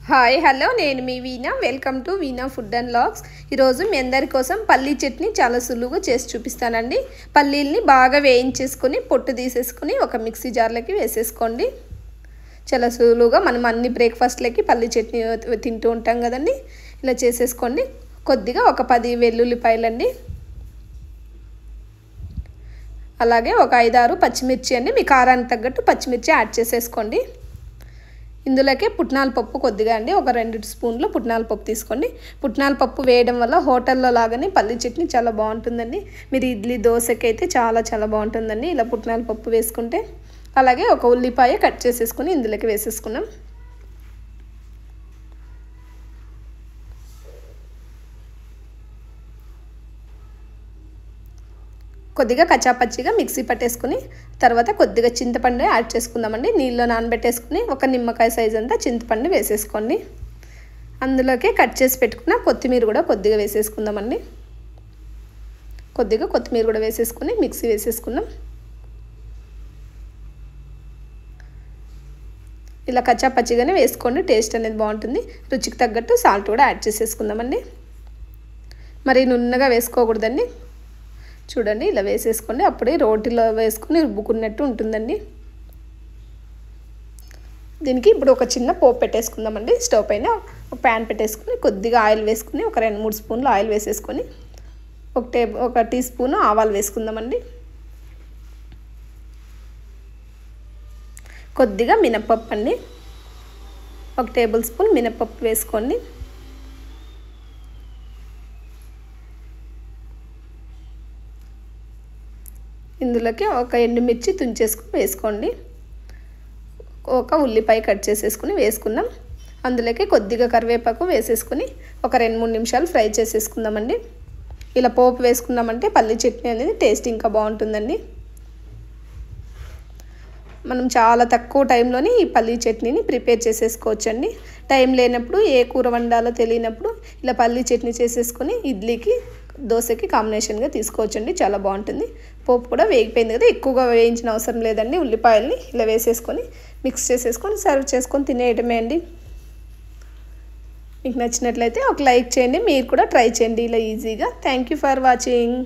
Hi hello నేను మీ Veena welcome to Veena food and vlogs. ఈరోజు మీ అందరి కోసం పల్లీ చట్నీ చాలా సులువుగా చేసి చూపిస్తానండి। పల్లీల్ని బాగా వేయించేసుకొని పొట్టు తీసేసుకొని ఒక మిక్సీ జార్లోకి వేసేసుకోండి। చాలా సులువుగా మనం అన్ని బ్రేక్ఫాస్ట్లకి పల్లీ చట్నీ తింటూ ఉంటాం కదండి, ఇలా చేసేసుకోండి। కొద్దిగా ఒక 10 వెల్లుల్లిపాయలండి, అలాగే ఒక 5-6 పచ్చిమిర్చి అండి, మీ కారానికి తగ్గట్టు పచ్చిమిర్చి యాడ్ చేసేసుకోండి। ఇందులోకి పుట్నాల పప్పు కొద్దిగా అండి, ఒక 2 స్పూన్లు పుట్నాల పప్పు తీసుకోండి। పుట్నాల పప్పు వేయడం వల్ల హోటల్లో లాగానే పల్లీ చట్నీ చాలా బాగుంటుందండి। మీరు ఇడ్లీ దోశకి అయితే చాలా బాగుంటుందండి ఇలా పుట్నాల పప్పు వేసుకుంటే। అలాగే ఒక ఉల్లిపాయ కట్ చేసేసుకొని ఇందులోకి వేసేసుకున్నాం। కొద్దిగా కచ్చాపచ్చిగా మిక్సీ పట్టేసుకొని తర్వాత కొద్దిగా చింతపండు యాడ్ చేసుకుందామండి। నీళ్ళలో నానబెట్టేసుకుని ఒక నిమ్మకాయ సైజ్ అంతా చింతపండు వేసేసుకోండి। అందులోకి కట్ చేసి పెట్టుకున్న కొత్తిమీర కూడా కొద్దిగా వేసేసుకుందామండి। కొద్దిగా కొత్తిమీర కూడా వేసేసుకుని మిక్సీ వేసేసుకుందాం। ఇలా కచ్చాపచ్చిగానే వేసుకోండి, టేస్ట్ అనేది బాగుంటుంది। రుచికి తగ్గట్టు సాల్ట్ కూడా యాడ్ చేసేసుకుందామండి। మరి నున్నగా వేసుకోకూడదండి, చూడండి ఇలా వేసేసుకోండి, అప్పుడే రోటిలో వేసుకుని రుబ్బుకున్నట్టు ఉంటుందండి। దీనికి ఇప్పుడు ఒక చిన్న పోపు పెట్టేసుకుందామండి। స్టవ్ పైన ఒక ప్యాన్ పెట్టేసుకుని కొద్దిగా ఆయిల్ వేసుకుని ఒక 2-3 స్పూన్లు ఆయిల్ వేసేసుకొని ఒక టీ స్పూన్ ఆవాలు వేసుకుందామండి। కొద్దిగా మినపప్పు అండి, 1 టేబుల్ స్పూన్ మినపప్పు వేసుకోండి। ఇందులోకి ఒక ఎండుమిర్చి తుంచేసుకుని వేసుకోండి, ఒక ఉల్లిపాయ కట్ చేసేసుకుని వేసుకుందాం। అందులోకి కొద్దిగా కరివేపాకు వేసేసుకుని ఒక 2-3 నిమిషాలు ఫ్రై చేసేసుకుందామండి। ఇలా పోపు వేసుకున్నామంటే పల్లీ చట్నీ అనేది టేస్ట్ ఇంకా బాగుంటుందండి। మనం చాలా తక్కువ టైంలోనే ఈ పల్లీ చట్నీని ప్రిపేర్ చేసేసుకోవచ్చండి। టైం లేనప్పుడు ఏ కూర వండాలో తెలియనప్పుడు ఇలా పల్లీ చట్నీ చేసేసుకొని ఇడ్లీకి దోశకి కాంబినేషన్గా తీసుకోవచ్చండి, చాలా బాగుంటుంది। పోపు కూడా వేగిపోయింది కదా, ఎక్కువగా వేయించిన అవసరం లేదండి। ఉల్లిపాయల్ని ఇలా వేసేసుకొని మిక్స్ చేసేసుకొని సర్వ్ చేసుకొని తినేయడమే అండి। మీకు నచ్చినట్లయితే ఒక లైక్ చేయండి, మీరు కూడా ట్రై చేయండి ఇలా ఈజీగా। Thank you for watching.